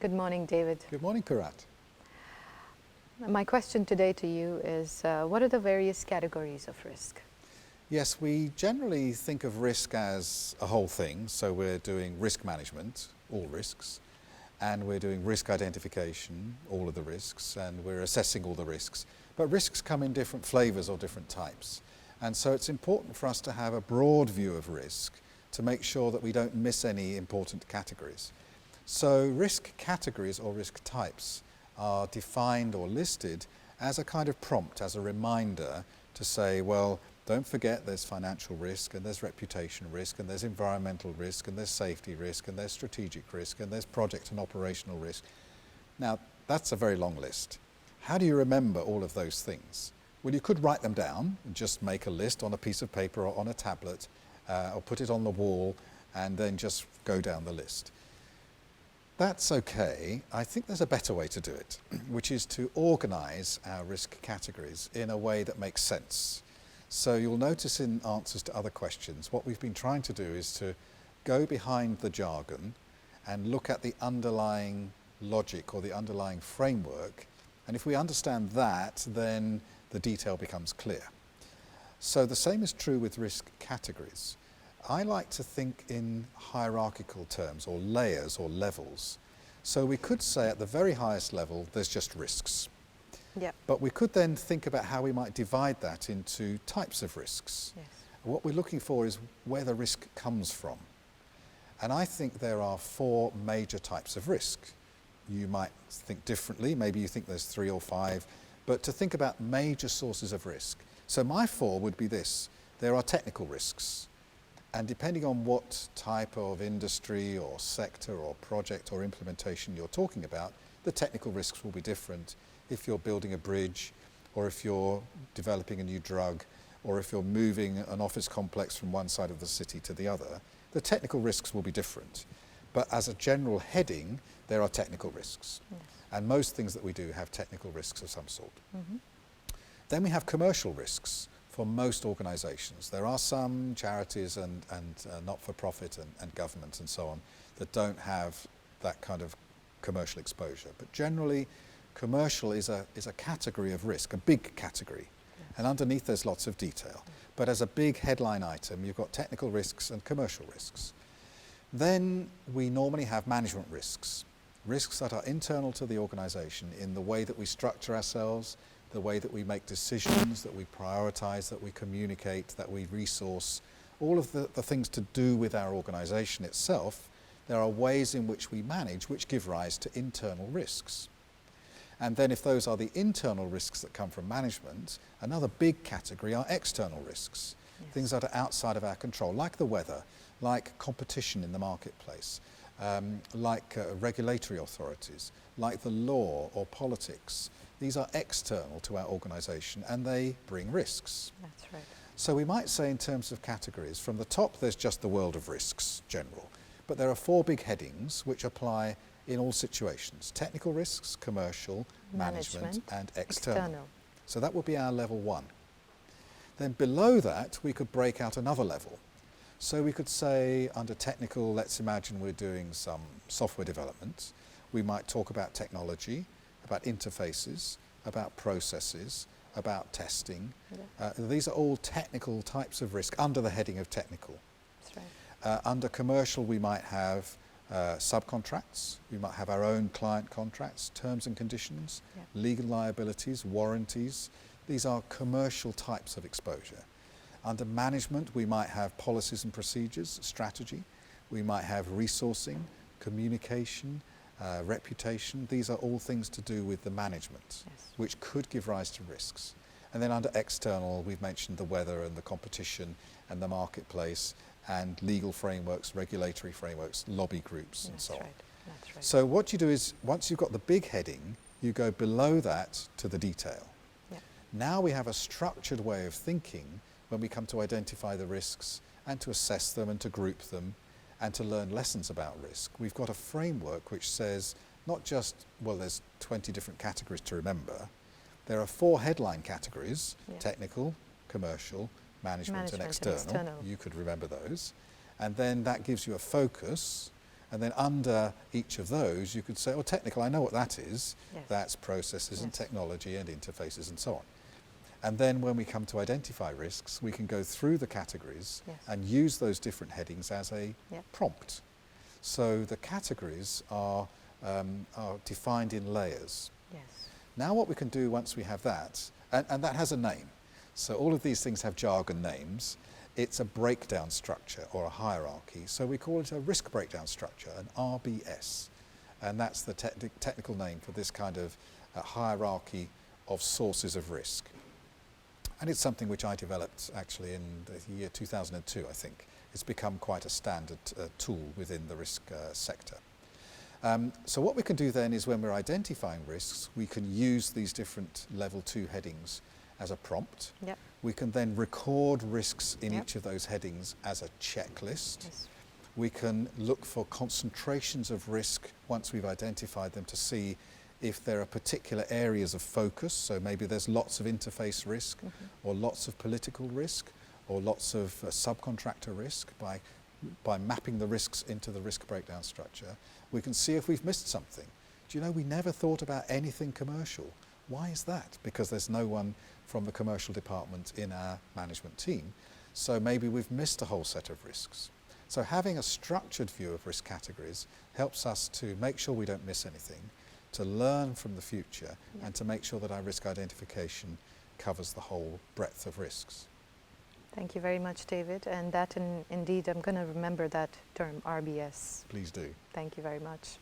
Good morning, David. Good morning, Kirat. My question today to you is, what are the various categories of risk? Yes, we generally think of risk as a whole thing. So we're doing risk management, all risks, and we're doing risk identification, all of the risks, and we're assessing all the risks. But risks come in different flavors or different types. And so it's important for us to have a broad view of risk to make sure that we don't miss any important categories. So risk categories or risk types are defined or listed as a kind of prompt, as a reminder to say, well, don't forget there's financial risk and there's reputation risk and there's environmental risk and there's safety risk and there's strategic risk and there's project and operational risk. Now, that's a very long list. How do you remember all of those things? Well, you could write them down and just make a list on a piece of paper or on a tablet or put it on the wall and then just go down the list. That's okay. I think there's a better way to do it, which is to organize our risk categories in a way that makes sense. So you'll notice in answers to other questions, what we've been trying to do is to go behind the jargon and look at the underlying logic or the underlying framework. And if we understand that, then the detail becomes clear. So the same is true with risk categories. I like to think in hierarchical terms or layers or levels. So we could say at the very highest level, there's just risks. Yep. But we could then think about how we might divide that into types of risks. Yes. What we're looking for is where the risk comes from. And I think there are 4 major types of risk. You might think differently, maybe you think there's 3 or 5, but to think about major sources of risk. So my 4 would be this. There are technical risks. And depending on what type of industry or sector or project or implementation you're talking about, the technical risks will be different. If you're building a bridge, or if you're developing a new drug, or if you're moving an office complex from one side of the city to the other, the technical risks will be different. But as a general heading, there are technical risks. Yes. And most things that we do have technical risks of some sort. Mm-hmm. Then we have commercial risks for most organizations. There are some charities and not-for-profit and government and so on that don't have that kind of commercial exposure. But generally, commercial is a category of risk, a big category. Yes. And underneath there's lots of detail. But as a big headline item, you've got technical risks and commercial risks. Then we normally have management risks, risks that are internal to the organization in the way that we structure ourselves, the way that we make decisions, that we prioritize, that we communicate, that we resource, all of the things to do with our organization itself. There are ways in which we manage which give rise to internal risks. And then if those are the internal risks that come from management, another big category are external risks, yes. Things that are outside of our control, like the weather, like competition in the marketplace, like regulatory authorities, like the law or politics. These are external to our organization and they bring risks. That's right. So we might say in terms of categories, from the top there's just the world of risks, general. But there are 4 big headings which apply in all situations: technical risks, commercial, management and external. So that would be our level 1. Then below that we could break out another level. So we could say under technical, let's imagine we're doing some software development. We might talk about technology, about interfaces, about processes, about testing. Yeah. These are all technical types of risk under the heading of technical. That's right. Under commercial we might have subcontracts, we might have our own client contracts, terms and conditions, yeah. Legal liabilities, warranties. These are commercial types of exposure. Under management we might have policies and procedures, strategy. We might have resourcing, communication, reputation. These are all things to do with the management, yes. Which could give rise to risks. And then under external we've mentioned the weather and the competition and the marketplace and legal frameworks, regulatory frameworks, lobby groups and so on. That's right. So what you do is, once you've got the big heading, you go below that to the detail. Yeah. Now we have a structured way of thinking when we come to identify the risks and to assess them and to group them and to learn lessons about risk. We've got a framework which says not just, well, there's 20 different categories to remember. There are 4 headline categories, yeah. Technical, commercial, management and external. You could remember those. And then that gives you a focus. And then under each of those, you could say, oh, technical, I know what that is. Yes. That's processes and Yes. technology and interfaces and so on. And then when we come to identify risks, we can go through the categories Yes. and use those different headings as a Yep. prompt. So the categories are defined in layers. Yes. Now what we can do once we have that, and that has a name. So all of these things have jargon names. It's a breakdown structure or a hierarchy. So we call it a risk breakdown structure, an RBS. And that's the technical name for this kind of hierarchy of sources of risk. And it's something which I developed actually in the year 2002, I think. It's become quite a standard tool within the risk sector. So what we can do then is when we're identifying risks, we can use these different level 2 headings as a prompt. Yep. We can then record risks in Yep. each of those headings as a checklist. Yes. We can look for concentrations of risk once we've identified them to see if there are particular areas of focus. So maybe there's lots of interface risk or lots of political risk or lots of subcontractor risk. By mapping the risks into the risk breakdown structure, we can see if we've missed something. Do you know, we never thought about anything commercial. Why is that? Because there's no one from the commercial department in our management team. So maybe we've missed a whole set of risks. So having a structured view of risk categories helps us to make sure we don't miss anything, to learn from the future, Yeah. and to make sure that our risk identification covers the whole breadth of risks. Thank you very much, David. And that indeed, I'm going to remember that term, RBS. Please do. Thank you very much.